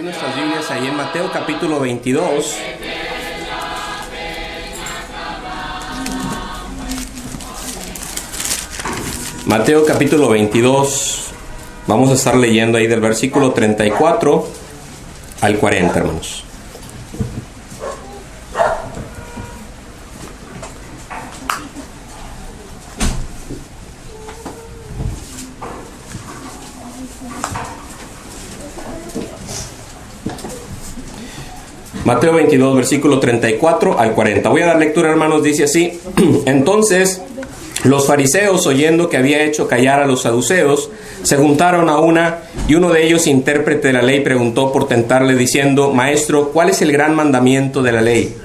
Nuestras Biblias ahí en Mateo capítulo 22. Mateo capítulo 22. Vamos a estar leyendo ahí del versículo 34 al 40, hermanos. Mateo 22, versículo 34 al 40. Voy a dar lectura, hermanos, dice así. Entonces, los fariseos, oyendo que había hecho callar a los saduceos, se juntaron a una, y uno de ellos, intérprete de la ley, preguntó por tentarle, diciendo: Maestro, ¿cuál es el gran mandamiento de la ley?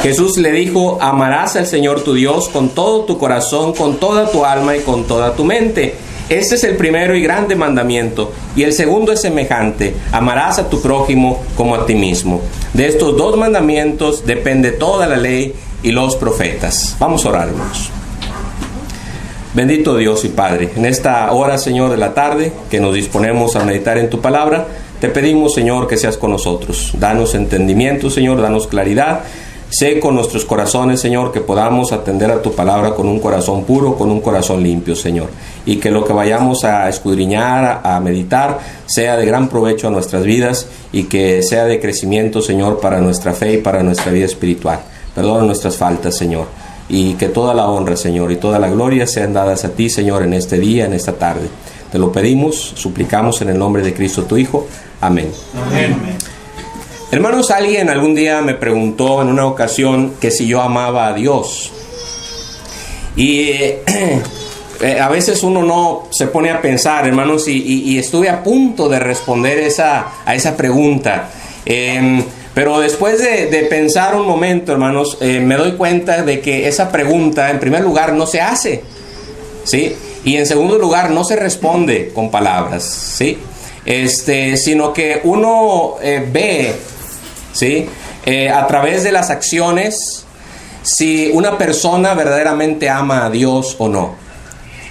Jesús le dijo: amarás al Señor tu Dios con todo tu corazón, con toda tu alma y con toda tu mente. Este es el primero y grande mandamiento, y el segundo es semejante: amarás a tu prójimo como a ti mismo. De estos dos mandamientos depende toda la ley y los profetas. Vamos a orar, hermanos. Bendito Dios y Padre, en esta hora, Señor, de la tarde, que nos disponemos a meditar en tu palabra, te pedimos, Señor, que seas con nosotros. Danos entendimiento, Señor, danos claridad. Sé con nuestros corazones, Señor, que podamos atender a tu palabra con un corazón puro, con un corazón limpio, Señor. Y que lo que vayamos a escudriñar, a meditar, sea de gran provecho a nuestras vidas y que sea de crecimiento, Señor, para nuestra fe y para nuestra vida espiritual. Perdona nuestras faltas, Señor. Y que toda la honra, Señor, y toda la gloria sean dadas a ti, Señor, en este día, en esta tarde. Te lo pedimos, suplicamos en el nombre de Cristo, tu Hijo. Amén. Amén. Hermanos, alguien algún día me preguntó en una ocasión que si yo amaba a Dios. Y a veces uno no se pone a pensar, hermanos, y estuve a punto de responder a esa pregunta. Pero después de pensar un momento, hermanos, me doy cuenta de que esa pregunta, en primer lugar, no se hace, ¿sí? Y en segundo lugar, no se responde con palabras, ¿sí? Sino que uno ve, ¿sí? A través de las acciones, si una persona verdaderamente ama a Dios o no.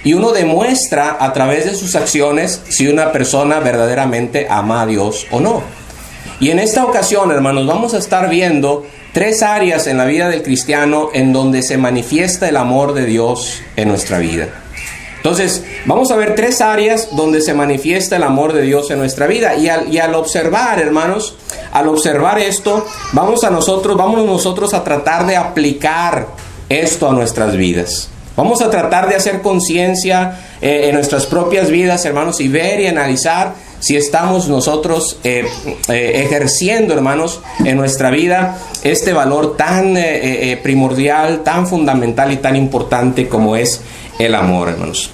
Y uno demuestra a través de sus acciones si una persona verdaderamente ama a Dios o no. Y en esta ocasión, hermanos, vamos a estar viendo tres áreas en la vida del cristiano en donde se manifiesta el amor de Dios en nuestra vida. Entonces, vamos a ver tres áreas donde se manifiesta el amor de Dios en nuestra vida. Y al observar, hermanos, al observar esto, vámonos nosotros a tratar de aplicar esto a nuestras vidas. Vamos a tratar de hacer conciencia en nuestras propias vidas, hermanos, y ver y analizar si estamos nosotros ejerciendo, hermanos, en nuestra vida este valor tan primordial, tan fundamental y tan importante como es el amor, hermanos.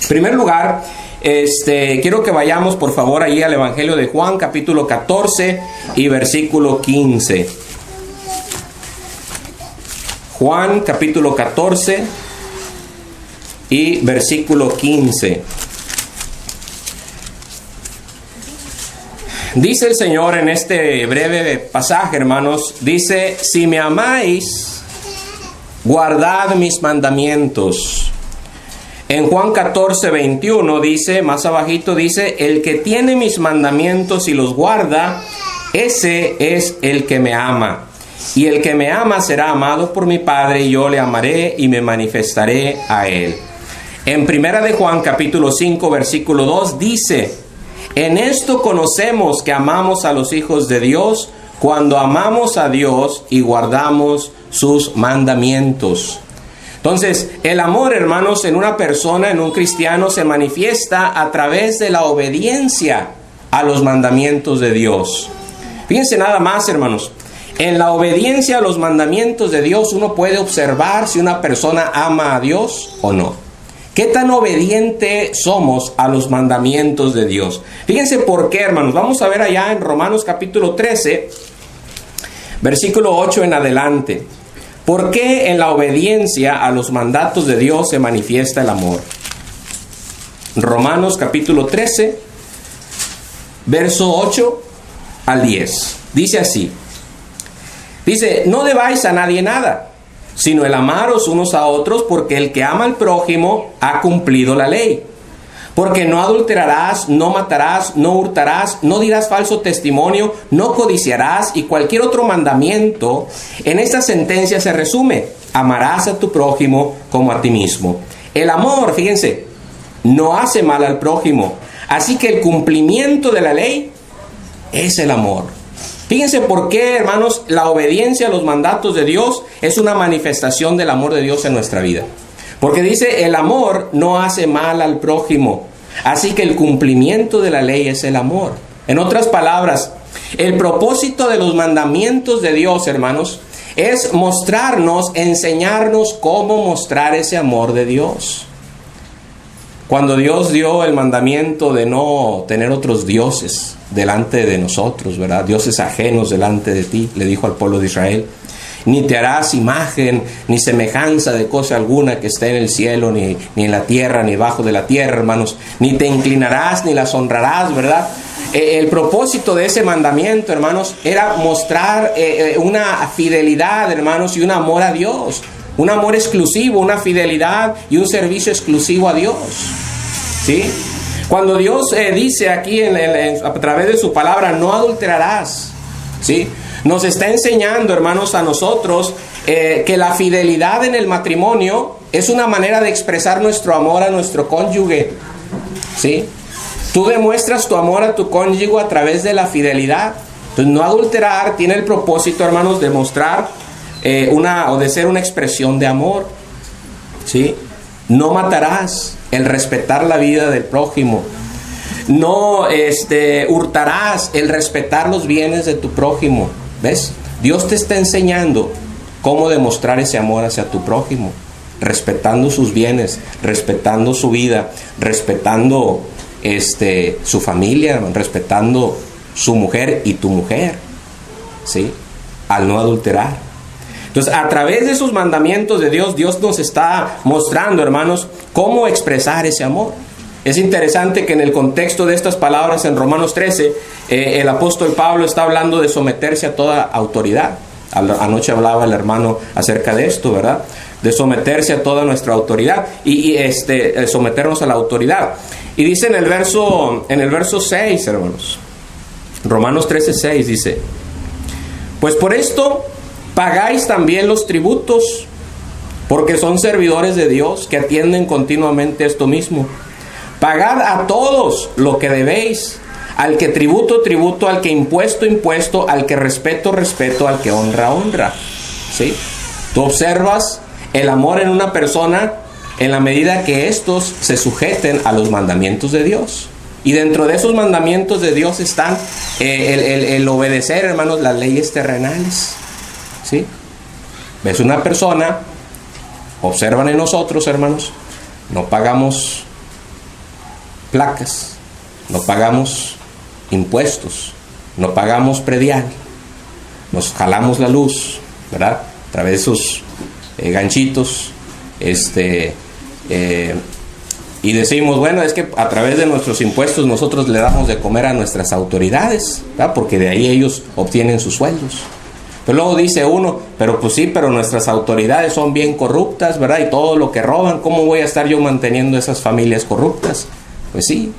En primer lugar, quiero que vayamos, por favor, ahí al Evangelio de Juan, capítulo 14 y versículo 15. Juan, capítulo 14 y versículo 15. Dice el Señor en este breve pasaje, hermanos, dice: si me amáis, guardad mis mandamientos. En Juan 14:21 dice, más abajito dice, el que tiene mis mandamientos y los guarda, ese es el que me ama. Y el que me ama será amado por mi Padre, y yo le amaré y me manifestaré a él. En Primera de Juan capítulo 5 versículo 2 dice, en esto conocemos que amamos a los hijos de Dios, cuando amamos a Dios y guardamos sus mandamientos. Entonces, el amor, hermanos, en una persona, en un cristiano, se manifiesta a través de la obediencia a los mandamientos de Dios. Fíjense nada más, hermanos. En la obediencia a los mandamientos de Dios uno puede observar si una persona ama a Dios o no. ¿Qué tan obediente somos a los mandamientos de Dios? Fíjense por qué, hermanos. Vamos a ver allá en Romanos capítulo 13, versículo 8 en adelante. ¿Por qué en la obediencia a los mandatos de Dios se manifiesta el amor? Romanos capítulo 13, verso 8 al 10. Dice así. Dice, no debáis a nadie nada, sino el amaros unos a otros, porque el que ama al prójimo ha cumplido la ley. Porque no adulterarás, no matarás, no hurtarás, no dirás falso testimonio, no codiciarás, y cualquier otro mandamiento. En esta sentencia se resume: amarás a tu prójimo como a ti mismo. El amor, fíjense, no hace mal al prójimo. Así que el cumplimiento de la ley es el amor. Fíjense por qué, hermanos, la obediencia a los mandatos de Dios es una manifestación del amor de Dios en nuestra vida. Porque dice, el amor no hace mal al prójimo. Así que el cumplimiento de la ley es el amor. En otras palabras, el propósito de los mandamientos de Dios, hermanos, es mostrarnos, enseñarnos cómo mostrar ese amor de Dios. Cuando Dios dio el mandamiento de no tener otros dioses delante de nosotros, ¿verdad? Dioses ajenos delante de ti, le dijo al pueblo de Israel. Ni te harás imagen, ni semejanza de cosa alguna que esté en el cielo, ni en la tierra, ni bajo de la tierra, hermanos. Ni te inclinarás, ni las honrarás, ¿verdad? El propósito de ese mandamiento, hermanos, era mostrar una fidelidad, hermanos, y un amor a Dios. Un amor exclusivo, una fidelidad y un servicio exclusivo a Dios. ¿Sí? Cuando Dios dice aquí a través de su palabra, no adulterarás, ¿sí? Nos está enseñando, hermanos, a nosotros que la fidelidad en el matrimonio es una manera de expresar nuestro amor a nuestro cónyuge, ¿sí? Tú demuestras tu amor a tu cónyuge a través de la fidelidad. Entonces, no adulterar tiene el propósito, hermanos, de mostrar o de ser una expresión de amor, ¿sí? No matarás, el respetar la vida del prójimo. No hurtarás, el respetar los bienes de tu prójimo. ¿Ves? Dios te está enseñando cómo demostrar ese amor hacia tu prójimo, respetando sus bienes, respetando su vida, respetando su familia, respetando su mujer y tu mujer, ¿sí? Al no adulterar. Entonces, a través de esos mandamientos de Dios, Dios nos está mostrando, hermanos, cómo expresar ese amor. Es interesante que en el contexto de estas palabras en Romanos 13, el apóstol Pablo está hablando de someterse a toda autoridad. Anoche hablaba el hermano acerca de esto, ¿verdad? De someterse a toda nuestra autoridad y someternos a la autoridad. Y dice en el verso 6, hermanos, Romanos 13:6 dice, pues por esto pagáis también los tributos, porque son servidores de Dios que atienden continuamente esto mismo. Pagad a todos lo que debéis, al que tributo, tributo, al que impuesto, impuesto, al que respeto, respeto, al que honra, honra. ¿Sí? Tú observas el amor en una persona en la medida que estos se sujeten a los mandamientos de Dios. Y dentro de esos mandamientos de Dios están el obedecer, hermanos, las leyes terrenales. ¿Sí? Ves una persona, observan en nosotros, hermanos, no pagamos placas, no pagamos impuestos, no pagamos predial, nos jalamos la luz, ¿verdad? A través de esos ganchitos, y decimos, bueno, es que a través de nuestros impuestos nosotros le damos de comer a nuestras autoridades, ¿verdad? Porque de ahí ellos obtienen sus sueldos. Pero luego dice uno, pero pues sí, pero nuestras autoridades son bien corruptas, ¿verdad? Y todo lo que roban, ¿cómo voy a estar yo manteniendo esas familias corruptas? Pues sí,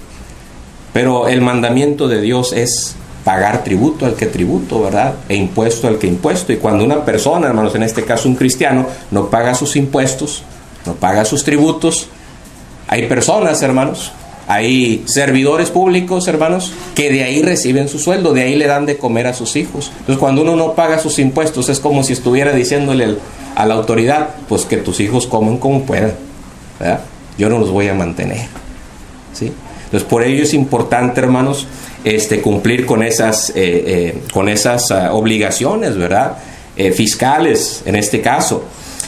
pero el mandamiento de Dios es pagar tributo al que tributo, ¿verdad? E impuesto al que impuesto. Y cuando una persona, hermanos, en este caso un cristiano, no paga sus impuestos, no paga sus tributos, hay personas, hermanos, hay servidores públicos, hermanos, que de ahí reciben su sueldo, de ahí le dan de comer a sus hijos. Entonces, cuando uno no paga sus impuestos, es como si estuviera diciéndole a la autoridad, pues que tus hijos comen como puedan, ¿verdad? Yo no los voy a mantener, ¿sí? Entonces, por ello es importante, hermanos, cumplir con esas obligaciones, ¿verdad? Fiscales, en este caso.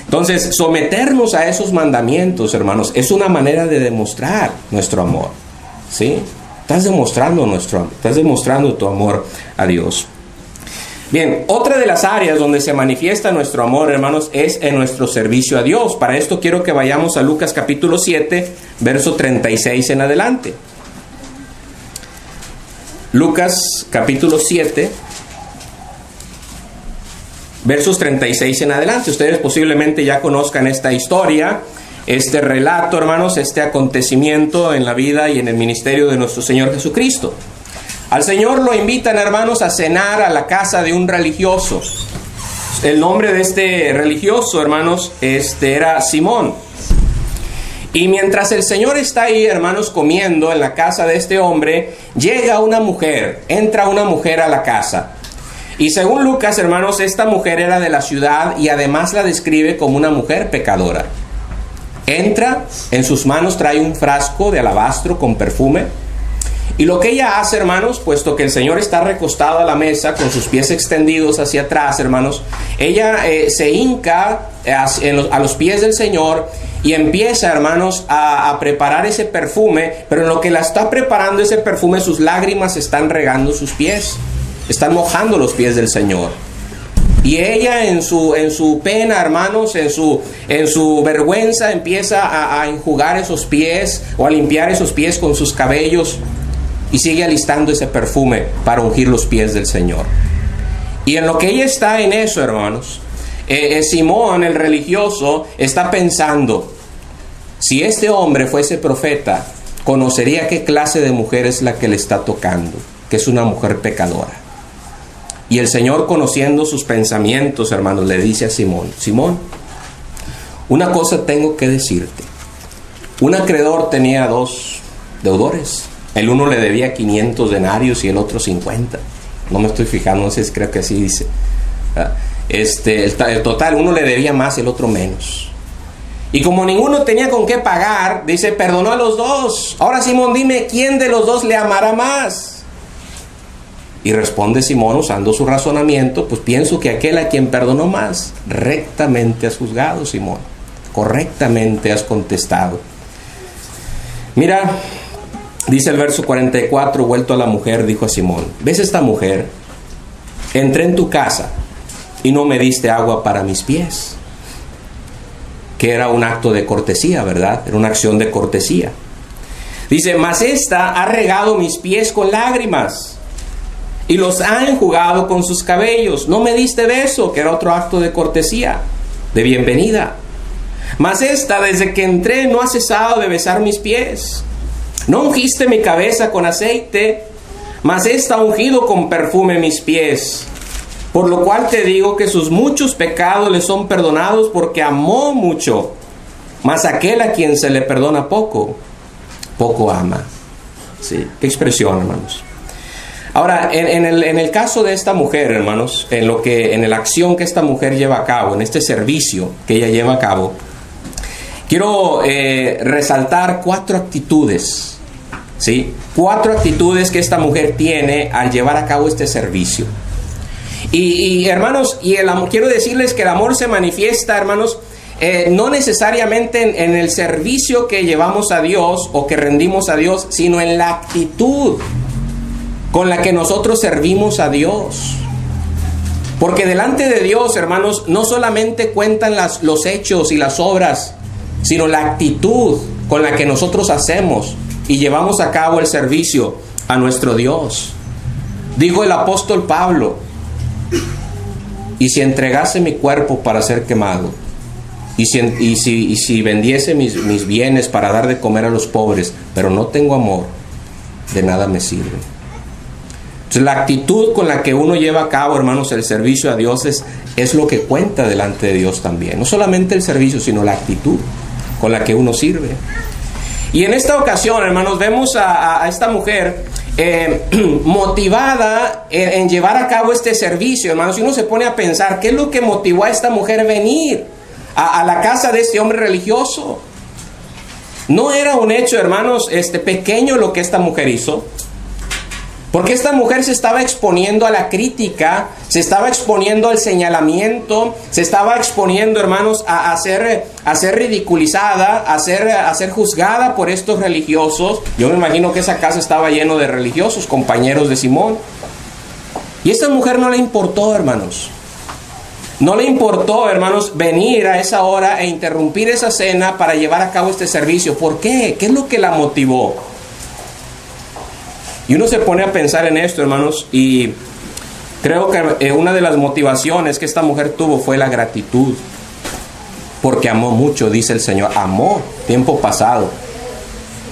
Entonces, someternos a esos mandamientos, hermanos, es una manera de demostrar nuestro amor, ¿sí? Estás demostrando tu amor a Dios. Bien, otra de las áreas donde se manifiesta nuestro amor, hermanos, es en nuestro servicio a Dios. Para esto quiero que vayamos a Lucas capítulo 7, verso 36 en adelante. Lucas capítulo 7, versos 36 en adelante. Ustedes posiblemente ya conozcan esta historia, este relato, hermanos, este acontecimiento en la vida y en el ministerio de nuestro Señor Jesucristo. Al Señor lo invitan, hermanos, a cenar a la casa de un religioso. El nombre de este religioso, hermanos, era Simón. Y mientras el Señor está ahí, hermanos, comiendo en la casa de este hombre, entra una mujer a la casa. Y según Lucas, hermanos, esta mujer era de la ciudad y además la describe como una mujer pecadora. Entra, en sus manos trae un frasco de alabastro con perfume. Y lo que ella hace, hermanos, puesto que el Señor está recostado a la mesa con sus pies extendidos hacia atrás, hermanos, ella se hinca a los pies del Señor y empieza, hermanos, a preparar ese perfume, pero en lo que la está preparando ese perfume, sus lágrimas están regando sus pies, están mojando los pies del Señor. Y ella en su pena, hermanos, en su vergüenza, empieza a enjugar esos pies o a limpiar esos pies con sus cabellos y sigue alistando ese perfume para ungir los pies del Señor. Y en lo que ella está en eso, hermanos, Simón, el religioso, está pensando, si este hombre fuese profeta, conocería qué clase de mujer es la que le está tocando, que es una mujer pecadora. Y el Señor, conociendo sus pensamientos, hermanos, le dice a Simón, Simón, una cosa tengo que decirte. Un acreedor tenía 2 deudores. El uno le debía 500 denarios y el otro 50. No me estoy fijando, no sé si creo que así dice. El total, uno le debía más y el otro menos. Y como ninguno tenía con qué pagar, dice, perdonó a los 2. Ahora, Simón, dime, ¿quién de los 2 le amará más? Y responde Simón usando su razonamiento, pues pienso que aquel a quien perdonó más. Rectamente has juzgado, Simón. Correctamente has contestado. Mira, dice el verso 44, vuelto a la mujer, dijo a Simón, ¿ves esta mujer? Entré en tu casa y no me diste agua para mis pies. Que era un acto de cortesía, ¿verdad? Era una acción de cortesía. Dice, mas esta ha regado mis pies con lágrimas y los ha enjugado con sus cabellos. No me diste beso, que era otro acto de cortesía, de bienvenida. Mas esta, desde que entré, no ha cesado de besar mis pies. No ungiste mi cabeza con aceite, mas esta ha ungido con perfume mis pies. Por lo cual te digo que sus muchos pecados le son perdonados, porque amó mucho. Mas aquel a quien se le perdona poco, poco ama. Sí, qué expresión, hermanos. Ahora, en el caso de esta mujer, hermanos, en la acción que esta mujer lleva a cabo, en este servicio que ella lleva a cabo, quiero resaltar 4 actitudes, ¿sí? 4 actitudes que esta mujer tiene al llevar a cabo este servicio. Y hermanos, quiero decirles que el amor se manifiesta, hermanos, no necesariamente en el servicio que llevamos a Dios o que rendimos a Dios, sino en la actitud con la que nosotros servimos a Dios. Porque delante de Dios, hermanos, no solamente cuentan los hechos y las obras, sino la actitud con la que nosotros hacemos y llevamos a cabo el servicio a nuestro Dios. Dijo el apóstol Pablo, ¿y si entregase mi cuerpo para ser quemado? ¿Y si vendiese mis bienes para dar de comer a los pobres, pero no tengo amor, de nada me sirve? Entonces, la actitud con la que uno lleva a cabo, hermanos, el servicio a Dios es lo que cuenta delante de Dios también. No solamente el servicio, sino la actitud con la que uno sirve. Y en esta ocasión, hermanos, vemos a esta mujer motivada en llevar a cabo este servicio, hermanos. Y uno se pone a pensar, ¿qué es lo que motivó a esta mujer a venir a la casa de este hombre religioso? No era un hecho, hermanos, pequeño lo que esta mujer hizo. Porque esta mujer se estaba exponiendo a la crítica, se estaba exponiendo al señalamiento, se estaba exponiendo, hermanos, a ser ridiculizada, a ser juzgada por estos religiosos. Yo me imagino que esa casa estaba lleno de religiosos, compañeros de Simón. Y a esta mujer no le importó, hermanos. No le importó, hermanos, venir a esa hora e interrumpir esa cena para llevar a cabo este servicio. ¿Por qué? ¿Qué es lo que la motivó? Y uno se pone a pensar en esto, hermanos, y creo que una de las motivaciones que esta mujer tuvo fue la gratitud. Porque amó mucho, dice el Señor. Amó, tiempo pasado.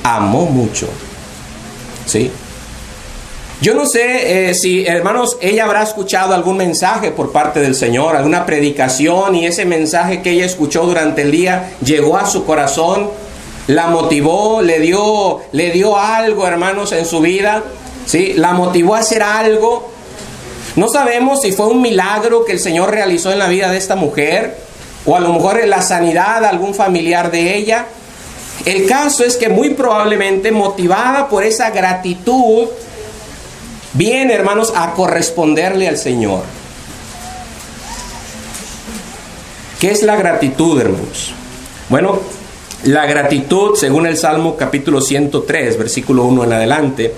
Amó mucho. ¿Sí? Yo no sé si, hermanos, ella habrá escuchado algún mensaje por parte del Señor, alguna predicación, y ese mensaje que ella escuchó durante el día llegó a su corazón, la motivó, le dio algo, hermanos, en su vida, ¿sí? La motivó a hacer algo. No sabemos si fue un milagro que el Señor realizó en la vida de esta mujer, o a lo mejor en la sanidad de algún familiar de ella. El caso es que muy probablemente, motivada por esa gratitud, viene, hermanos, a corresponderle al Señor. ¿Qué es la gratitud, hermanos? Bueno, la gratitud, según el Salmo capítulo 103, versículo 1 en adelante,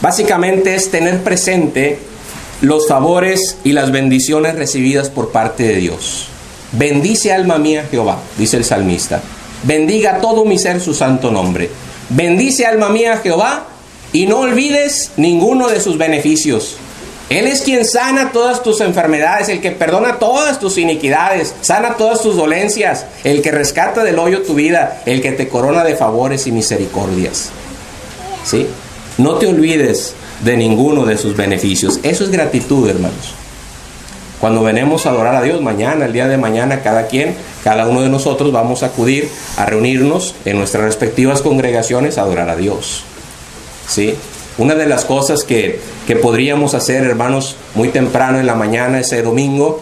básicamente es tener presente los favores y las bendiciones recibidas por parte de Dios. Bendice, alma mía, Jehová, dice el salmista. Bendiga todo mi ser su santo nombre. Bendice, alma mía, Jehová, y no olvides ninguno de sus beneficios. Él es quien sana todas tus enfermedades, el que perdona todas tus iniquidades, sana todas tus dolencias, el que rescata del hoyo tu vida, el que te corona de favores y misericordias. ¿Sí? No te olvides de ninguno de sus beneficios. Eso es gratitud, hermanos. Cuando venimos a adorar a Dios mañana, el día de mañana, cada uno de nosotros vamos a acudir a reunirnos en nuestras respectivas congregaciones a adorar a Dios. ¿Sí? Una de las cosas que podríamos hacer, hermanos, muy temprano en la mañana, ese domingo,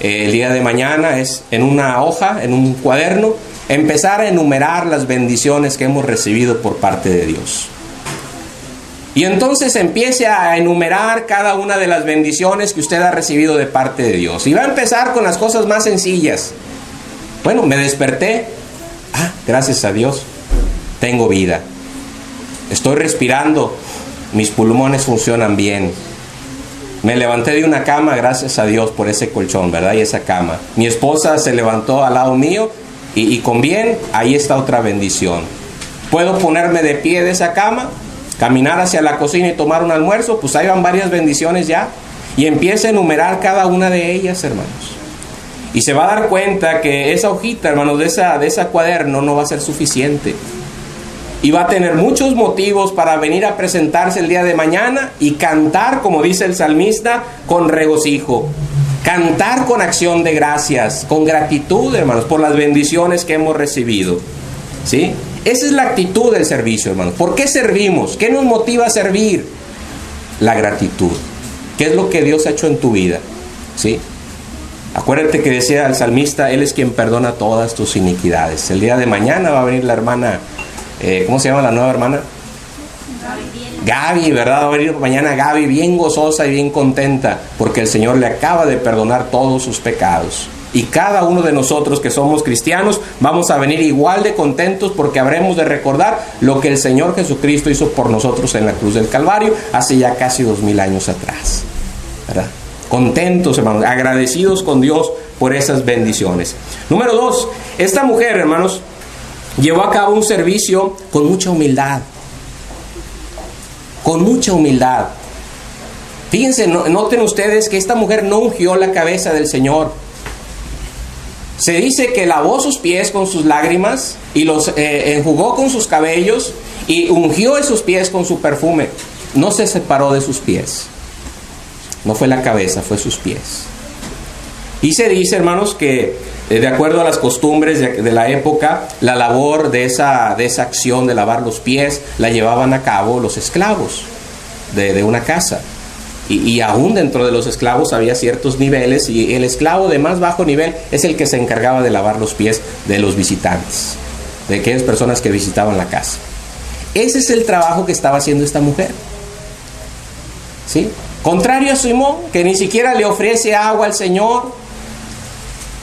el día de mañana, es en una hoja, en un cuaderno, empezar a enumerar las bendiciones que hemos recibido por parte de Dios. Y entonces empiece a enumerar cada una de las bendiciones que usted ha recibido de parte de Dios. Y va a empezar con las cosas más sencillas. Bueno, me desperté. Gracias a Dios, tengo vida. Estoy respirando. Mis pulmones funcionan bien. Me levanté de una cama, gracias a Dios por ese colchón, ¿verdad? Y esa cama. Mi esposa se levantó al lado mío y con bien, ahí está otra bendición. Puedo ponerme de pie de esa cama, caminar hacia la cocina y tomar un almuerzo, pues ahí van varias bendiciones ya. Y empieza a enumerar cada una de ellas, hermanos. Y se va a dar cuenta que esa hojita, hermanos, de esa cuaderno no va a ser suficiente. Y va a tener muchos motivos para venir a presentarse el día de mañana y cantar, como dice el salmista, con regocijo. Cantar con acción de gracias, con gratitud, hermanos, por las bendiciones que hemos recibido. ¿Sí? Esa es la actitud del servicio, hermanos. ¿Por qué servimos? ¿Qué nos motiva a servir? La gratitud. ¿Qué es lo que Dios ha hecho en tu vida? ¿Sí? Acuérdate que decía el salmista, Él es quien perdona todas tus iniquidades. El día de mañana va a venir la hermana... ¿cómo se llama la nueva hermana? Gaby, ¿verdad? Va a venir mañana Gaby bien gozosa y bien contenta porque el Señor le acaba de perdonar todos sus pecados. Y cada uno de nosotros que somos cristianos vamos a venir igual de contentos porque habremos de recordar lo que el Señor Jesucristo hizo por nosotros en la cruz del Calvario hace ya casi 2000 años atrás, ¿verdad? Contentos, hermanos, agradecidos con Dios por esas bendiciones. Número 2, esta mujer, hermanos, llevó a cabo un servicio con mucha humildad. Con mucha humildad. Fíjense, noten ustedes que esta mujer no ungió la cabeza del Señor. Se dice que lavó sus pies con sus lágrimas y los enjugó con sus cabellos y ungió esos pies con su perfume. No se separó de sus pies. No fue la cabeza, fue sus pies. Y se dice, hermanos, que de acuerdo a las costumbres de la época, la labor de esa acción de lavar los pies la llevaban a cabo los esclavos de una casa. Y aún dentro de los esclavos había ciertos niveles, y el esclavo de más bajo nivel es el que se encargaba de lavar los pies de los visitantes, de aquellas personas que visitaban la casa. Ese es el trabajo que estaba haciendo esta mujer, ¿sí? Contrario a Simón, que ni siquiera le ofrece agua al Señor,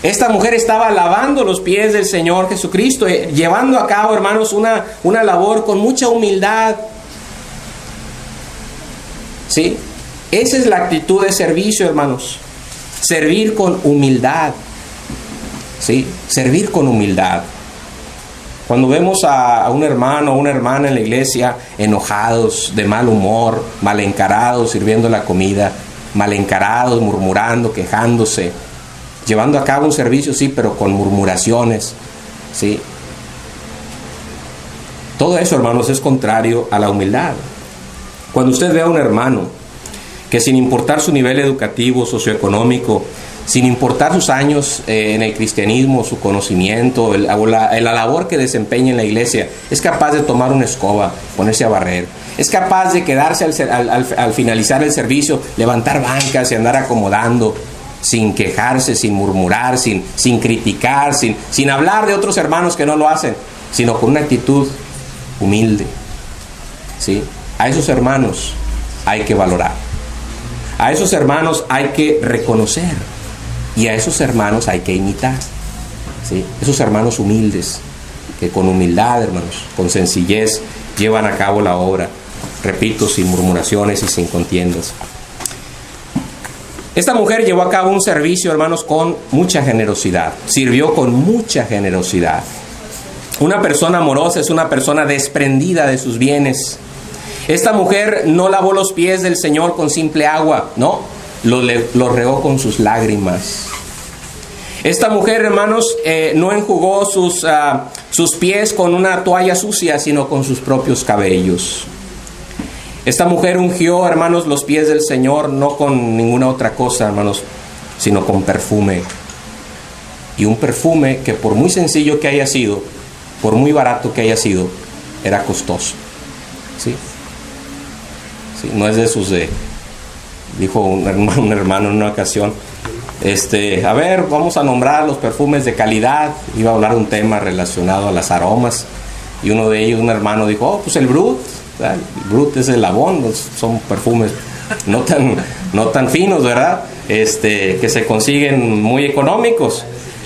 esta mujer estaba lavando los pies del Señor Jesucristo, llevando a cabo, hermanos, una labor con mucha humildad, ¿sí? Esa es la actitud de servicio, hermanos. Servir con humildad. ¿Sí? Servir con humildad. Cuando vemos a un hermano o una hermana en la iglesia enojados, de mal humor, mal encarados, sirviendo la comida, mal encarados, murmurando, quejándose, llevando a cabo un servicio, sí, pero con murmuraciones, ¿sí? Todo eso, hermanos, es contrario a la humildad. Cuando usted ve a un hermano que, sin importar su nivel educativo, socioeconómico, sin importar sus años en el cristianismo, su conocimiento, la labor que desempeña en la iglesia, es capaz de tomar una escoba, ponerse a barrer, es capaz de quedarse al finalizar el servicio, levantar bancas y andar acomodando, sin quejarse, sin murmurar, sin criticar, sin hablar de otros hermanos que no lo hacen, sino con una actitud humilde, ¿sí? A esos hermanos hay que valorar. A esos hermanos hay que reconocer, y a esos hermanos hay que imitar, ¿sí? Esos hermanos humildes, que con humildad, hermanos, con sencillez, llevan a cabo la obra, repito, sin murmuraciones y sin contiendas. Esta mujer llevó a cabo un servicio, hermanos, con mucha generosidad, sirvió con mucha generosidad. Una persona amorosa es una persona desprendida de sus bienes. Esta mujer no lavó los pies del Señor con simple agua, no, lo regó con sus lágrimas. Esta mujer, hermanos, no enjugó sus pies con una toalla sucia, sino con sus propios cabellos. Esta mujer ungió, hermanos, los pies del Señor no con ninguna otra cosa, hermanos, sino con perfume. Y un perfume que, por muy sencillo que haya sido, por muy barato que haya sido, era costoso, ¿sí? Sí, no es de esos dijo un hermano en una ocasión, a ver, vamos a nombrar los perfumes de calidad. Iba a hablar de un tema relacionado a las aromas, y uno de ellos, un hermano, dijo, pues el Brut. El Brut es el Avon, son perfumes no tan finos, ¿verdad? Que se consiguen muy económicos.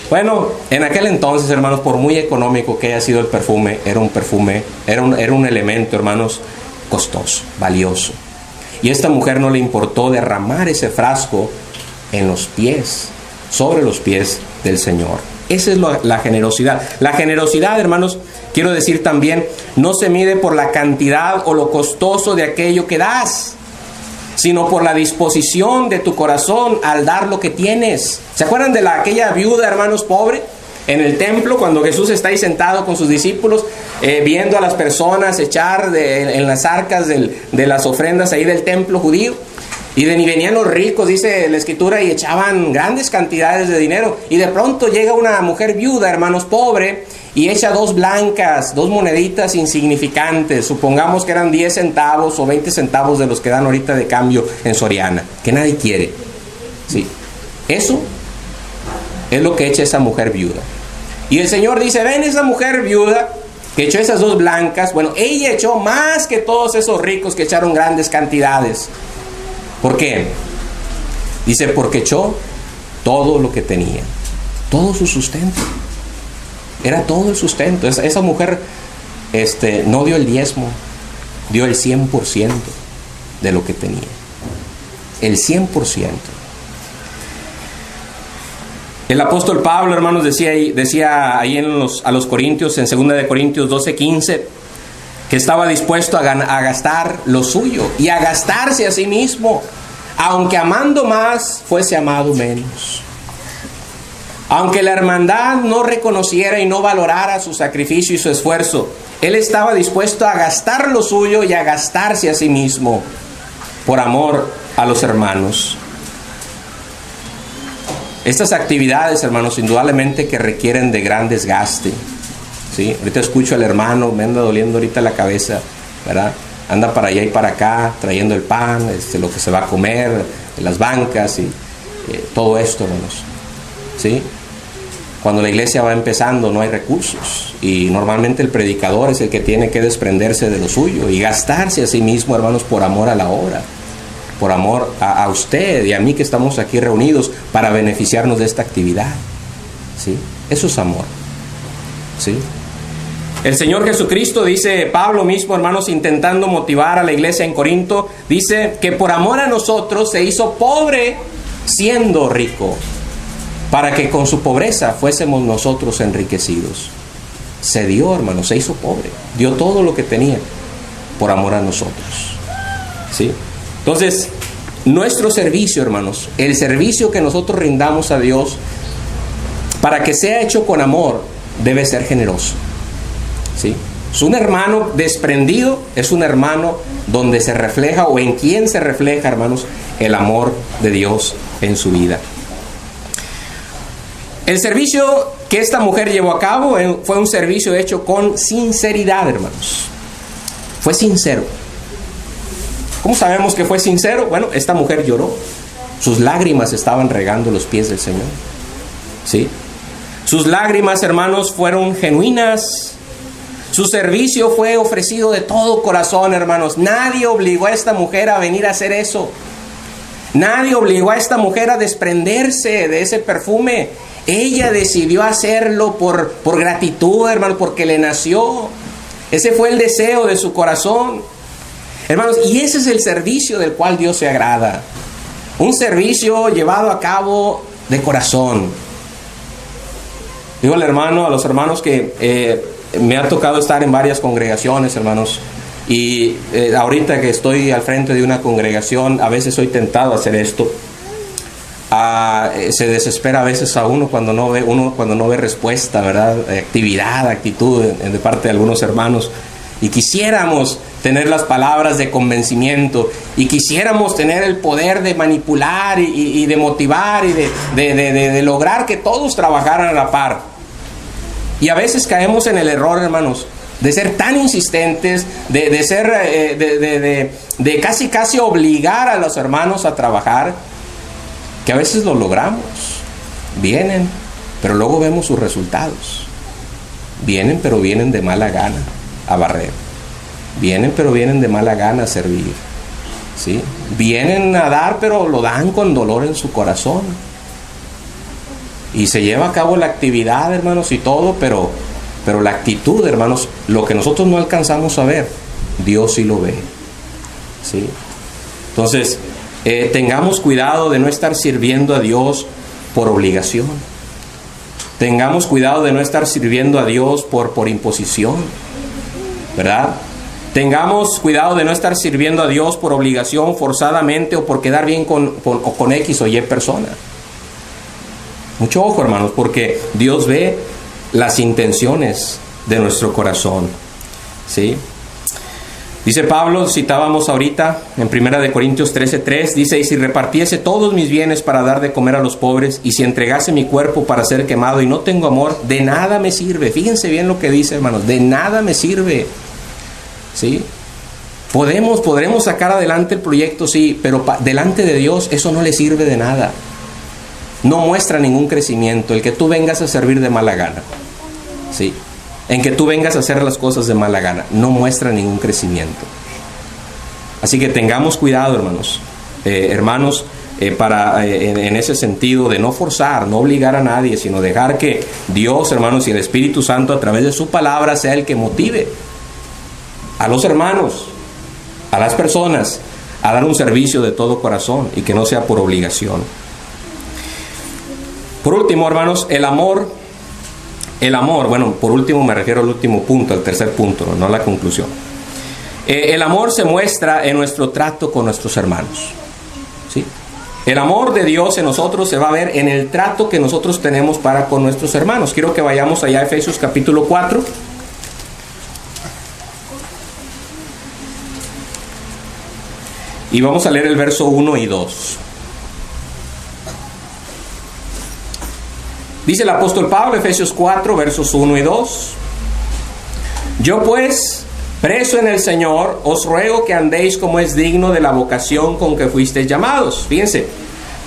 Bueno, en aquel entonces, hermanos, por muy económico que haya sido el perfume, era un elemento, hermanos, costoso, valioso. Y a esta mujer no le importó derramar ese frasco en los pies, sobre los pies del Señor. Esa es la generosidad. La generosidad, hermanos, quiero decir también, no se mide por la cantidad o lo costoso de aquello que das, sino por la disposición de tu corazón al dar lo que tienes. ¿Se acuerdan de aquella viuda, hermanos, pobre? En el templo, cuando Jesús está ahí sentado con sus discípulos, viendo a las personas echar en las arcas de las ofrendas ahí del templo judío. Y venían los ricos, dice la Escritura, y echaban grandes cantidades de dinero. Y de pronto llega una mujer viuda, hermanos, pobre, y echa 2 blancas, 2 moneditas insignificantes. Supongamos que eran 10 centavos o 20 centavos de los que dan ahorita de cambio en Soriana, que nadie quiere. Sí. Eso es lo que echa esa mujer viuda. Y el Señor dice, ven, esa mujer viuda que echó esas 2 blancas, bueno, ella echó más que todos esos ricos que echaron grandes cantidades. ¿Por qué? Dice, porque echó todo lo que tenía, todo su sustento. Era todo el sustento. Esa mujer no dio el diezmo, dio el 100% de lo que tenía. El 100%. El apóstol Pablo, hermanos, decía ahí a los Corintios, en 2 de Corintios 12:15, que estaba dispuesto a gastar lo suyo y a gastarse a sí mismo, aunque amando más, fuese amado menos. Aunque la hermandad no reconociera y no valorara su sacrificio y su esfuerzo, él estaba dispuesto a gastar lo suyo y a gastarse a sí mismo por amor a los hermanos. Estas actividades, hermanos, indudablemente que requieren de gran desgaste. ¿Sí? Ahorita escucho al hermano, me anda doliendo ahorita la cabeza, ¿verdad? Anda para allá y para acá, trayendo el pan, lo que se va a comer, las bancas y todo esto, hermanos. ¿Sí? Cuando la iglesia va empezando no hay recursos y normalmente el predicador es el que tiene que desprenderse de lo suyo y gastarse a sí mismo, hermanos, por amor a la obra, por amor a usted y a mí que estamos aquí reunidos para beneficiarnos de esta actividad. ¿Sí? Eso es amor. ¿Sí? El Señor Jesucristo, dice Pablo mismo, hermanos, intentando motivar a la iglesia en Corinto, dice que por amor a nosotros se hizo pobre siendo rico, para que con su pobreza fuésemos nosotros enriquecidos. Se dio, hermanos, se hizo pobre, dio todo lo que tenía por amor a nosotros. ¿Sí? Entonces, nuestro servicio, hermanos, el servicio que nosotros rindamos a Dios, para que sea hecho con amor, debe ser generoso. ¿Sí? Es un hermano desprendido, es un hermano donde se refleja o en quien se refleja, hermanos, el amor de Dios en su vida. El servicio que esta mujer llevó a cabo fue un servicio hecho con sinceridad, hermanos. Fue sincero. ¿Cómo sabemos que fue sincero? Bueno, esta mujer lloró. Sus lágrimas estaban regando los pies del Señor. ¿Sí? Sus lágrimas, hermanos, fueron genuinas. Su servicio fue ofrecido de todo corazón, hermanos. Nadie obligó a esta mujer a venir a hacer eso. Nadie obligó a esta mujer a desprenderse de ese perfume. Ella decidió hacerlo por gratitud, hermanos, porque le nació. Ese fue el deseo de su corazón. Hermanos, y ese es el servicio del cual Dios se agrada. Un servicio llevado a cabo de corazón. Digo al hermano, a los hermanos que me ha tocado estar en varias congregaciones, hermanos, y ahorita que estoy al frente de una congregación, a veces soy tentado a hacer esto. Se desespera a veces a uno cuando no ve respuesta, ¿verdad? Actividad, actitud de parte de algunos hermanos. Y quisiéramos tener las palabras de convencimiento y quisiéramos tener el poder de manipular y de motivar y de lograr que todos trabajaran a la par. Y a veces caemos en el error, hermanos, de ser tan insistentes, de casi obligar a los hermanos a trabajar, que a veces lo logramos. Vienen, pero luego vemos sus resultados. Vienen, pero vienen de mala gana a barrer. Vienen, pero vienen de mala gana a servir. ¿Sí? Vienen a dar, pero lo dan con dolor en su corazón. Y se lleva a cabo la actividad, hermanos, y todo, pero la actitud, hermanos, lo que nosotros no alcanzamos a ver, Dios sí lo ve. ¿Sí? Entonces, tengamos cuidado de no estar sirviendo a Dios por obligación. Tengamos cuidado de no estar sirviendo a Dios por imposición, ¿verdad? Tengamos cuidado de no estar sirviendo a Dios por obligación, forzadamente, o por quedar bien con X o Y persona. Mucho ojo, hermanos, porque Dios ve las intenciones de nuestro corazón. ¿Sí? Dice Pablo, citábamos ahorita en 1 Corintios 13:3, dice: y si repartiese todos mis bienes para dar de comer a los pobres, y si entregase mi cuerpo para ser quemado y no tengo amor, de nada me sirve. Fíjense bien lo que dice, hermanos, de nada me sirve. ¿Sí? Podremos sacar adelante el proyecto, sí, pero delante de Dios eso no le sirve de nada. No muestra ningún crecimiento el que tú vengas a servir de mala gana. ¿Sí? En que tú vengas a hacer las cosas de mala gana, no muestra ningún crecimiento. Así que tengamos cuidado, hermanos, en ese sentido de no forzar, no obligar a nadie, sino dejar que Dios, hermanos, y el Espíritu Santo a través de su palabra sea el que motive a los hermanos, a las personas, a dar un servicio de todo corazón y que no sea por obligación. Por último, hermanos, el amor, bueno, por último me refiero al último punto, al tercer punto, no a la conclusión. El amor se muestra en nuestro trato con nuestros hermanos. ¿sí? El amor de Dios en nosotros se va a ver en el trato que nosotros tenemos para con nuestros hermanos. Quiero que vayamos allá a Efesios capítulo 4. Y vamos a leer el verso 1 y 2. Dice el apóstol Pablo, Efesios 4, versos 1 y 2. Yo pues, preso en el Señor, os ruego que andéis como es digno de la vocación con que fuisteis llamados. Fíjense,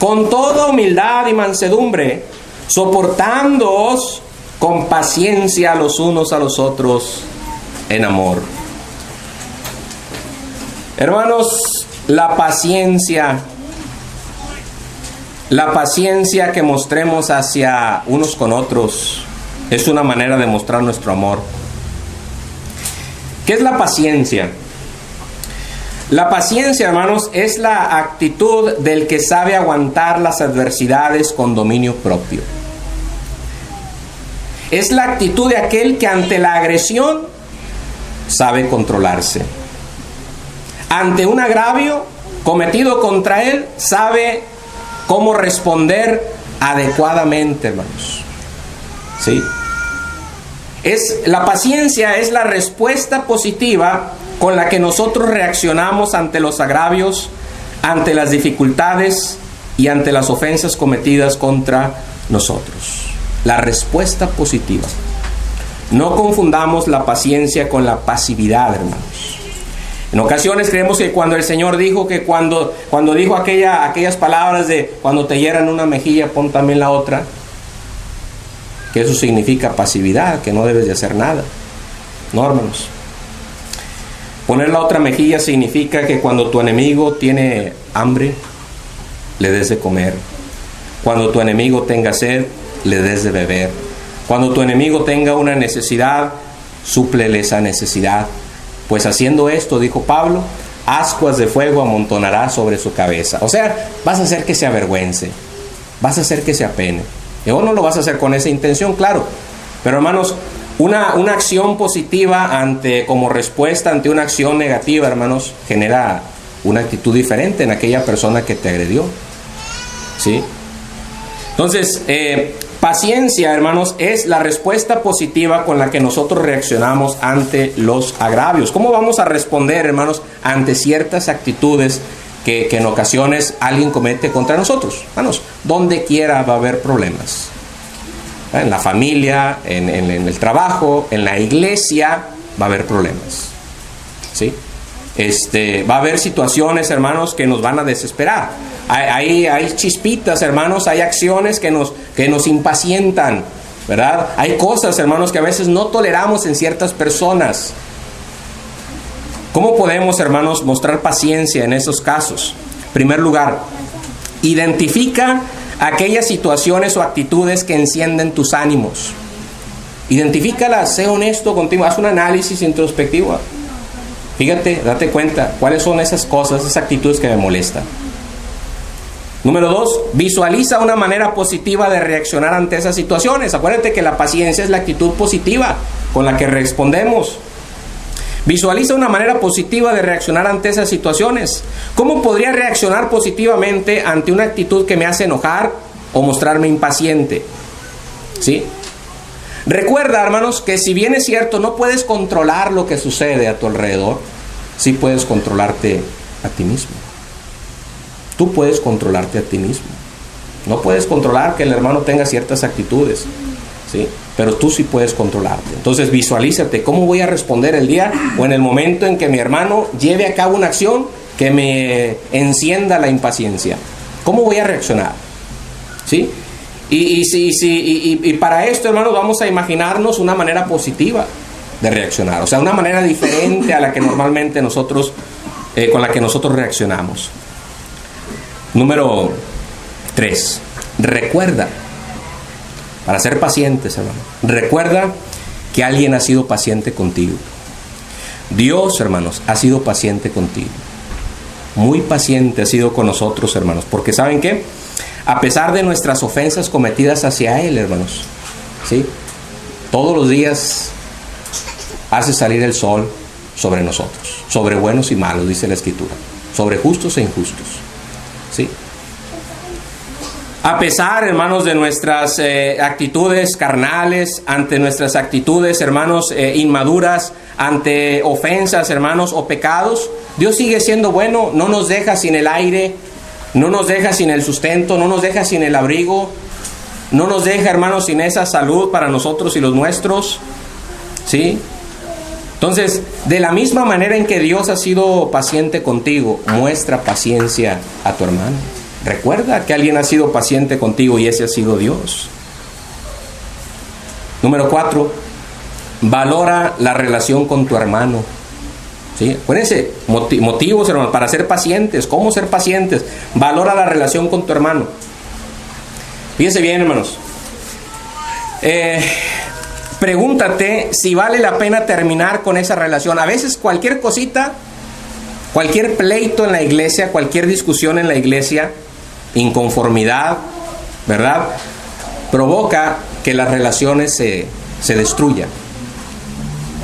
con toda humildad y mansedumbre, soportándoos con paciencia los unos a los otros en amor. Hermanos, la paciencia que mostremos hacia unos con otros es una manera de mostrar nuestro amor. ¿Qué es la paciencia? La paciencia, hermanos, es la actitud del que sabe aguantar las adversidades con dominio propio. Es la actitud de aquel que ante la agresión sabe controlarse. Ante un agravio cometido contra él, sabe cómo responder adecuadamente, hermanos. ¿Sí? La paciencia es la respuesta positiva con la que nosotros reaccionamos ante los agravios, ante las dificultades y ante las ofensas cometidas contra nosotros. La respuesta positiva. No confundamos la paciencia con la pasividad, hermanos. En ocasiones creemos que cuando el Señor dijo que cuando dijo aquellas palabras de cuando te hieran una mejilla, pon también la otra, que eso significa pasividad, que no debes de hacer nada. No, hermanos. Poner la otra mejilla significa que cuando tu enemigo tiene hambre, le des de comer. Cuando tu enemigo tenga sed, le des de beber. Cuando tu enemigo tenga una necesidad, súplele esa necesidad. Pues haciendo esto, dijo Pablo, ascuas de fuego amontonará sobre su cabeza. O sea, vas a hacer que se avergüence, vas a hacer que se apene. Y vos no lo vas a hacer con esa intención, claro. Pero hermanos, una acción positiva como respuesta ante una acción negativa, hermanos, genera una actitud diferente en aquella persona que te agredió. ¿Sí? Entonces, paciencia, hermanos, es la respuesta positiva con la que nosotros reaccionamos ante los agravios. ¿Cómo vamos a responder, hermanos, ante ciertas actitudes que en ocasiones alguien comete contra nosotros? Hermanos, donde quiera va a haber problemas. En la familia, en el trabajo, en la iglesia, va a haber problemas. ¿Sí? Va a haber situaciones, hermanos, que nos van a desesperar. Hay chispitas, hermanos, hay acciones que nos impacientan, ¿verdad? Hay cosas, hermanos, que a veces no toleramos en ciertas personas. ¿Cómo podemos, hermanos, mostrar paciencia en esos casos? En primer lugar, identifica aquellas situaciones o actitudes que encienden tus ánimos. Identifícalas, sé honesto contigo, haz un análisis introspectivo. Fíjate, date cuenta, cuáles son esas cosas, esas actitudes que me molestan. Número 2, visualiza una manera positiva de reaccionar ante esas situaciones. Acuérdate que la paciencia es la actitud positiva con la que respondemos. Visualiza una manera positiva de reaccionar ante esas situaciones. ¿Cómo podría reaccionar positivamente ante una actitud que me hace enojar o mostrarme impaciente? ¿Sí? Recuerda, hermanos, que si bien es cierto, no puedes controlar lo que sucede a tu alrededor, sí puedes controlarte a ti mismo. Tú puedes controlarte a ti mismo. No puedes controlar que el hermano tenga ciertas actitudes, ¿sí? Pero tú sí puedes controlarte. Entonces visualízate, ¿cómo voy a responder el día o en el momento en que mi hermano lleve a cabo una acción que me encienda la impaciencia? ¿Cómo voy a reaccionar? ¿Sí? Y para esto, hermanos, vamos a imaginarnos una manera positiva de reaccionar. O sea, una manera diferente a la que normalmente con la que nosotros reaccionamos. Número 3. Recuerda, para ser pacientes, hermano, recuerda que alguien ha sido paciente contigo. Dios, hermanos, ha sido paciente contigo. Muy paciente ha sido con nosotros, hermanos. Porque ¿saben qué? A pesar de nuestras ofensas cometidas hacia Él, hermanos, ¿sí? Todos los días hace salir el sol sobre nosotros, sobre buenos y malos, dice la Escritura, sobre justos e injustos, ¿sí? A pesar, hermanos, de nuestras actitudes carnales, ante nuestras actitudes, hermanos, inmaduras, ante ofensas, hermanos, o pecados, Dios sigue siendo bueno, no nos deja sin el aire, no nos deja sin el sustento, no nos deja sin el abrigo, no nos deja, hermanos, sin esa salud para nosotros y los nuestros, ¿sí? Entonces, de la misma manera en que Dios ha sido paciente contigo, muestra paciencia a tu hermano. Recuerda que alguien ha sido paciente contigo y ese ha sido Dios. Número 4, valora la relación con tu hermano. ¿Sí? Acuérdense, motivos, hermanos, para ser pacientes. ¿Cómo ser pacientes? Valora la relación con tu hermano. Fíjense bien, hermanos. Pregúntate si vale la pena terminar con esa relación. A veces cualquier cosita, cualquier pleito en la iglesia, cualquier discusión en la iglesia, inconformidad, ¿verdad?, provoca que las relaciones se destruyan.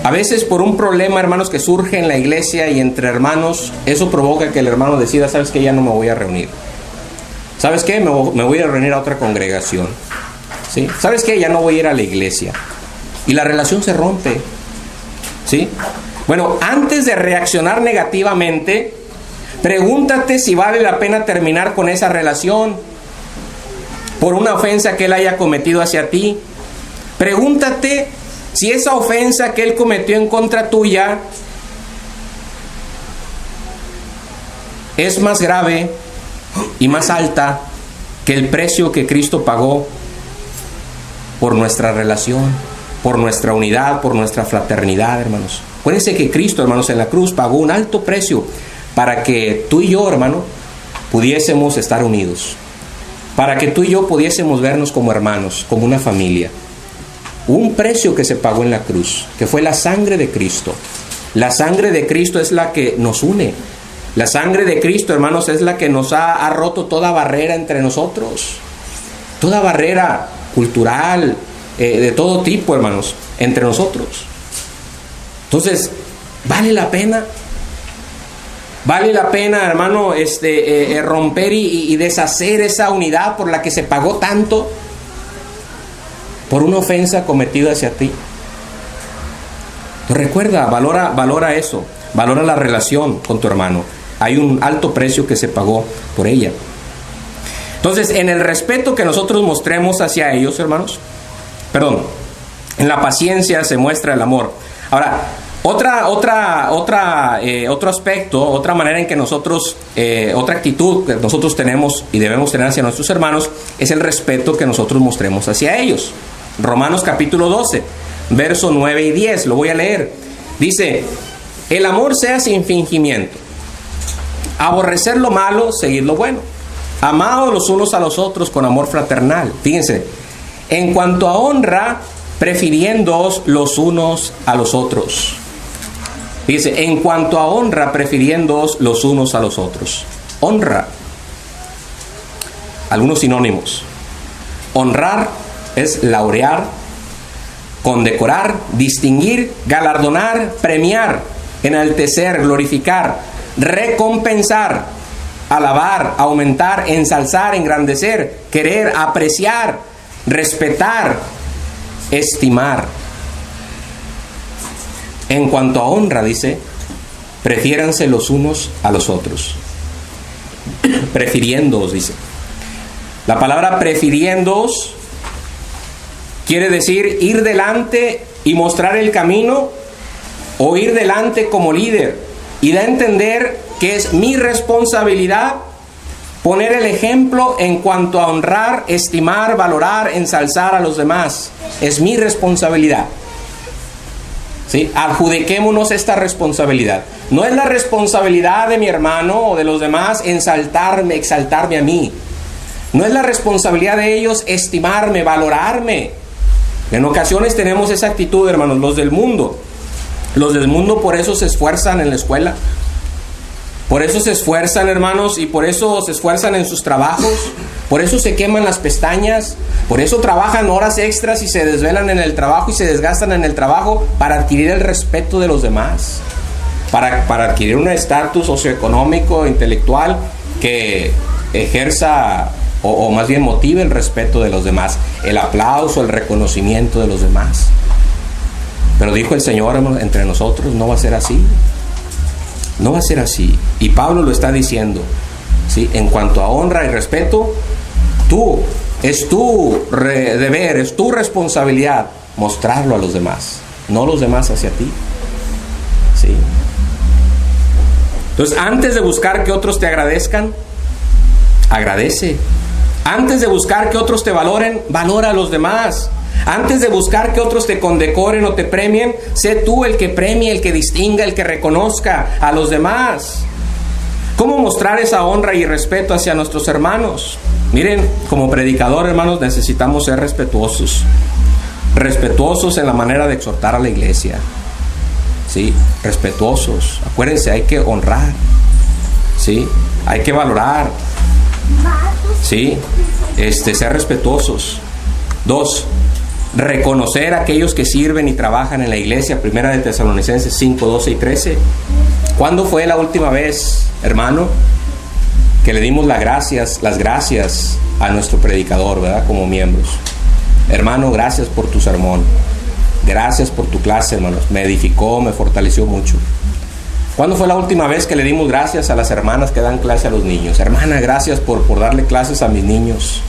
A veces por un problema, hermanos, que surge en la iglesia y entre hermanos, eso provoca que el hermano decida, ¿sabes qué? Ya no me voy a reunir. ¿Sabes qué? Me voy a reunir a otra congregación. ¿Sí? ¿Sabes qué? Ya no voy a ir a la iglesia. Y la relación se rompe. ¿Sí? Bueno, antes de reaccionar negativamente, pregúntate si vale la pena terminar con esa relación por una ofensa que él haya cometido hacia ti. Pregúntate si esa ofensa que él cometió en contra tuya es más grave y más alta que el precio que Cristo pagó por nuestra relación, por nuestra unidad, por nuestra fraternidad, hermanos. Acuérdense que Cristo, hermanos, en la cruz pagó un alto precio para que tú y yo, hermano, pudiésemos estar unidos, para que tú y yo pudiésemos vernos como hermanos, como una familia. Un precio que se pagó en la cruz, que fue la sangre de Cristo. La sangre de Cristo es la que nos une. La sangre de Cristo, hermanos, es la que nos ha roto toda barrera entre nosotros. Toda barrera cultural, de todo tipo, hermanos, entre nosotros. Entonces, ¿vale la pena? ¿Vale la pena, hermano, romper y deshacer esa unidad por la que se pagó tanto? Por una ofensa cometida hacia ti. Recuerda, valora eso. Valora la relación con tu hermano. Hay un alto precio que se pagó por ella. Entonces, en el respeto que nosotros mostremos hacia ellos, hermanos, en la paciencia se muestra el amor. Ahora, otro aspecto, otra manera en que nosotros, otra actitud que nosotros tenemos y debemos tener hacia nuestros hermanos es el respeto que nosotros mostremos hacia ellos. Romanos capítulo 12, verso 9 y 10, lo voy a leer. Dice: el amor sea sin fingimiento, aborrecer lo malo, seguir lo bueno, amados los unos a los otros con amor fraternal. Fíjense, en cuanto a honra, prefiriéndoos los unos a los otros. Dice, en cuanto a honra, prefiriéndoos los unos a los otros. Honra. Algunos sinónimos. Honrar es laurear, condecorar, distinguir, galardonar, premiar, enaltecer, glorificar, recompensar, alabar, aumentar, ensalzar, engrandecer, querer, apreciar, respetar, estimar. En cuanto a honra, dice, prefiéranse los unos a los otros. Prefiriéndoos, dice. La palabra prefiriéndoos quiere decir ir delante y mostrar el camino, o ir delante como líder, y da a entender que es mi responsabilidad poner el ejemplo en cuanto a honrar, estimar, valorar, ensalzar a los demás. Es mi responsabilidad. ¿Sí? Adjudiquémonos esta responsabilidad. No es la responsabilidad de mi hermano o de los demás exaltarme a mí. No es la responsabilidad de ellos estimarme, valorarme. En ocasiones tenemos esa actitud, hermanos, los del mundo. Los del mundo por eso se esfuerzan en la escuela. Por eso se esfuerzan, hermanos, y por eso se esfuerzan en sus trabajos. Por eso se queman las pestañas. Por eso trabajan horas extras y se desvelan en el trabajo y se desgastan en el trabajo para adquirir el respeto de los demás. Para adquirir un estatus socioeconómico, intelectual, que ejerza o más bien motive el respeto de los demás, el aplauso, el reconocimiento de los demás. Pero dijo el Señor, hermano, entre nosotros no va a ser así. No va a ser así. Y Pablo lo está diciendo, ¿sí? En cuanto a honra y respeto, es tu deber, es tu responsabilidad mostrarlo a los demás, no los demás hacia ti. ¿Sí? Entonces, antes de buscar que otros te agradezcan, agradece. Antes de buscar que otros te valoren, valora a los demás. Antes de buscar que otros te condecoren o te premien, sé tú el que premie, el que distinga, el que reconozca a los demás. ¿Cómo mostrar esa honra y respeto hacia nuestros hermanos? Miren, como predicador, hermanos, necesitamos ser respetuosos. Respetuosos en la manera de exhortar a la iglesia. ¿Sí? Respetuosos. Acuérdense, hay que honrar. ¿Sí? Hay que valorar. ¿Sí? Ser respetuosos. 2. Reconocer a aquellos que sirven y trabajan en la iglesia. Primera de Tesalonicenses 5, 12 y 13. ¿Cuándo fue la última vez, hermano, que le dimos las gracias a nuestro predicador, ¿verdad? Como miembros. Hermano, gracias por tu sermón. Gracias por tu clase, hermanos. Me edificó, me fortaleció mucho. ¿Cuándo fue la última vez que le dimos gracias a las hermanas que dan clase a los niños? Hermana, gracias por darle clases a mis niños,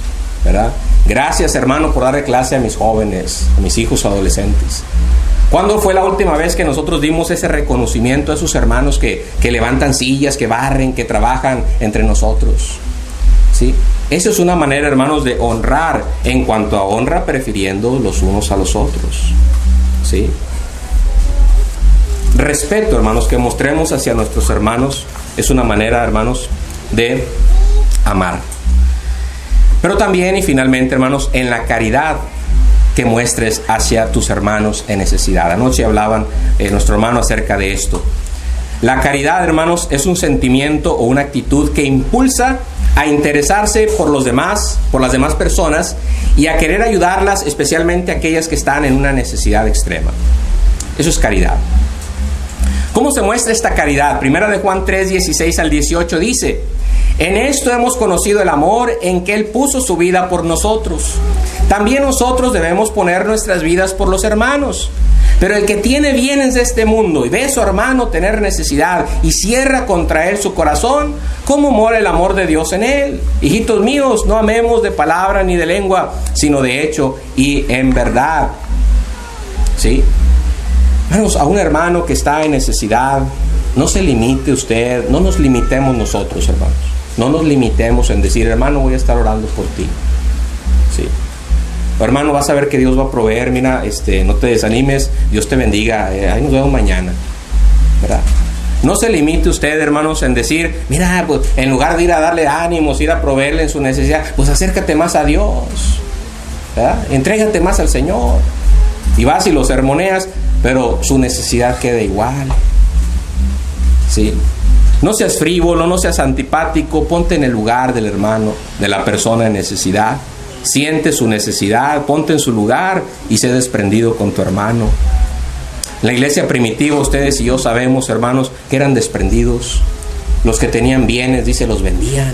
¿verdad? Gracias, hermano, por darle clase a mis jóvenes, a mis hijos adolescentes. ¿Cuándo fue la última vez que nosotros dimos ese reconocimiento a esos hermanos que levantan sillas, que barren, que trabajan entre nosotros? ¿Sí? Eso es una manera, hermanos, de honrar. En cuanto a honra, prefiriendo los unos a los otros. ¿Sí? Respeto, hermanos, que mostremos hacia nuestros hermanos es una manera, hermanos, de amar. Pero también y finalmente, hermanos, en la caridad que muestres hacia tus hermanos en necesidad. Anoche hablaban nuestro hermano acerca de esto. La caridad, hermanos, es un sentimiento o una actitud que impulsa a interesarse por los demás, por las demás personas, y a querer ayudarlas, especialmente aquellas que están en una necesidad extrema. Eso es caridad. ¿Cómo se muestra esta caridad? Primera de Juan 3, 16 al 18 dice: en esto hemos conocido el amor en que Él puso su vida por nosotros. También nosotros debemos poner nuestras vidas por los hermanos. Pero el que tiene bienes de este mundo y ve a su hermano tener necesidad y cierra contra él su corazón, ¿cómo mora el amor de Dios en él? Hijitos míos, no amemos de palabra ni de lengua, sino de hecho y en verdad. ¿Sí? Hermanos, a un hermano que está en necesidad, no se limite usted, no nos limitemos nosotros, hermanos. No nos limitemos en decir, hermano, voy a estar orando por ti. ¿Sí? Hermano, vas a ver que Dios va a proveer, mira, no te desanimes, Dios te bendiga, ahí nos vemos mañana, ¿verdad? No se limite usted, hermanos, en decir, mira, pues, en lugar de ir a darle ánimos, ir a proveerle en su necesidad, pues acércate más a Dios, ¿verdad? Entrégate más al Señor, y vas y lo sermoneas, pero su necesidad queda igual, ¿sí? No seas frívolo, no seas antipático, ponte en el lugar del hermano, de la persona en necesidad. Siente su necesidad, ponte en su lugar y sé desprendido con tu hermano. En la iglesia primitiva, ustedes y yo sabemos, hermanos, que eran desprendidos. Los que tenían bienes, dice, los vendían.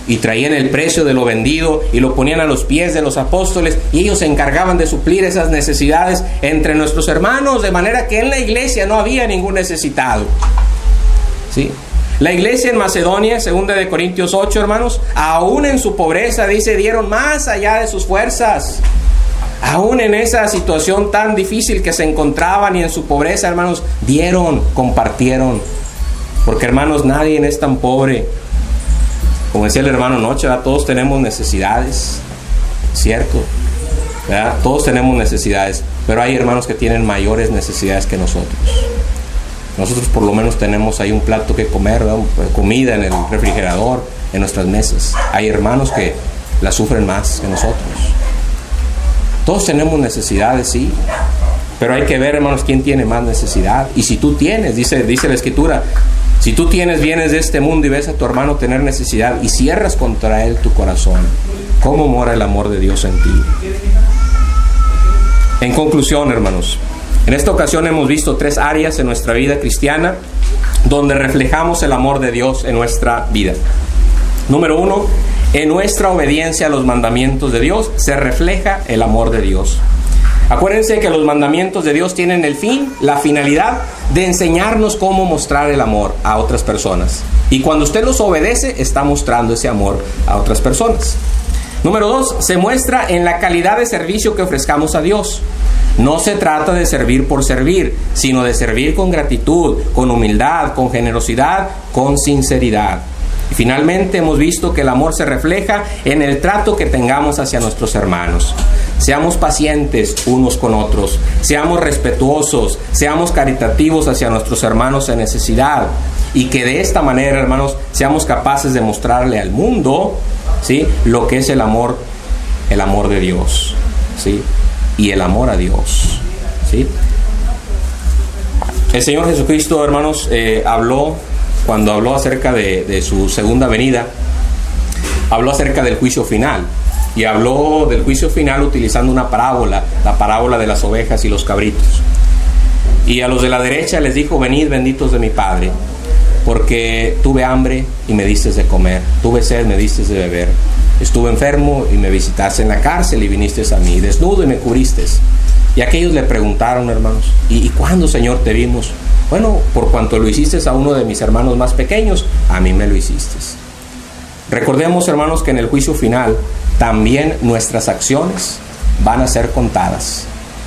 Y traían el precio de lo vendido y lo ponían a los pies de los apóstoles. Y ellos se encargaban de suplir esas necesidades entre nuestros hermanos. De manera que en la iglesia no había ningún necesitado. ¿Sí? La iglesia en Macedonia, 2 de Corintios 8, hermanos, aún en su pobreza, dice, dieron más allá de sus fuerzas. Aún en esa situación tan difícil que se encontraban y en su pobreza, hermanos, dieron, compartieron. Porque, hermanos, nadie es tan pobre. Como decía el hermano anoche, ¿verdad? Todos tenemos necesidades, ¿cierto? ¿Verdad? Todos tenemos necesidades, pero hay hermanos que tienen mayores necesidades que nosotros. Nosotros por lo menos tenemos ahí un plato que comer, ¿verdad? Comida en el refrigerador, en nuestras mesas. Hay hermanos que la sufren más que nosotros. Todos tenemos necesidades, sí, pero hay que ver, hermanos, quién tiene más necesidad. Y si tú tienes, dice la Escritura, si tú tienes bienes de este mundo y ves a tu hermano tener necesidad y cierras contra él tu corazón, ¿cómo mora el amor de Dios en ti? En conclusión, hermanos, en esta ocasión hemos visto 3 áreas en nuestra vida cristiana donde reflejamos el amor de Dios en nuestra vida. Número 1, En nuestra obediencia a los mandamientos de Dios se refleja el amor de Dios. Acuérdense que los mandamientos de Dios tienen el fin, la finalidad de enseñarnos cómo mostrar el amor a otras personas. Y cuando usted los obedece, está mostrando ese amor a otras personas. Número 2, se muestra en la calidad de servicio que ofrezcamos a Dios. No se trata de servir por servir, sino de servir con gratitud, con humildad, con generosidad, con sinceridad. Y finalmente hemos visto que el amor se refleja en el trato que tengamos hacia nuestros hermanos. Seamos pacientes unos con otros, seamos respetuosos, seamos caritativos hacia nuestros hermanos en necesidad, y que de esta manera, hermanos, seamos capaces de mostrarle al mundo, ¿sí?, lo que es el amor de Dios, ¿sí?, y el amor a Dios, ¿sí? El Señor Jesucristo, hermanos, cuando habló acerca de su segunda venida, habló acerca del juicio final. Y habló del juicio final utilizando una parábola, la parábola de las ovejas y los cabritos. Y a los de la derecha les dijo: venid, benditos de mi Padre, porque tuve hambre y me diste de comer, tuve sed, me diste de beber, estuve enfermo y me visitaste, en la cárcel y viniste a mí, desnudo y me cubriste. Y aquellos le preguntaron, hermanos: ¿y cuándo, Señor, te vimos? Bueno, por cuanto lo hiciste a uno de mis hermanos más pequeños, a mí me lo hiciste. Recordemos, hermanos, que en el juicio final también nuestras acciones van a ser contadas.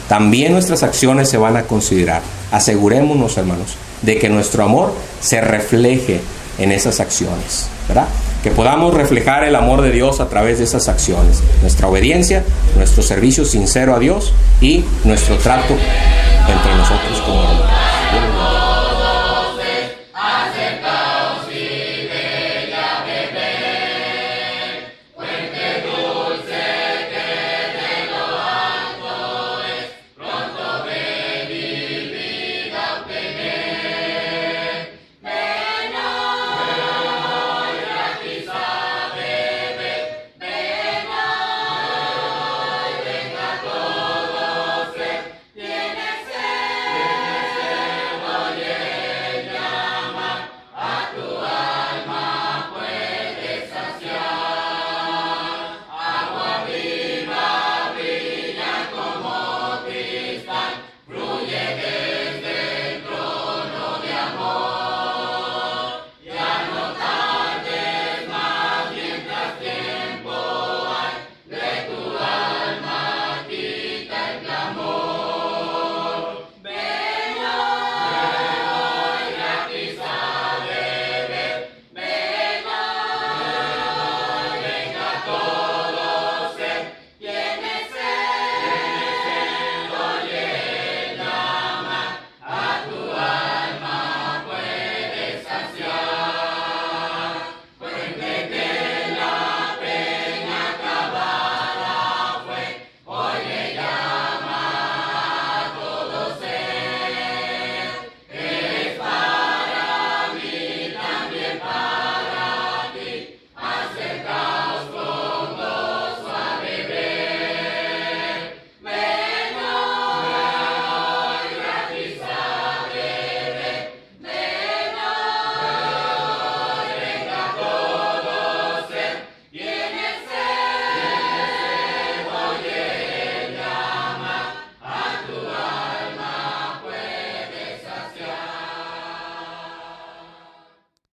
También nuestras acciones se van a considerar. Asegurémonos, hermanos, de que nuestro amor se refleje en esas acciones, ¿verdad? Que podamos reflejar el amor de Dios a través de esas acciones. Nuestra obediencia, nuestro servicio sincero a Dios y nuestro trato entre nosotros como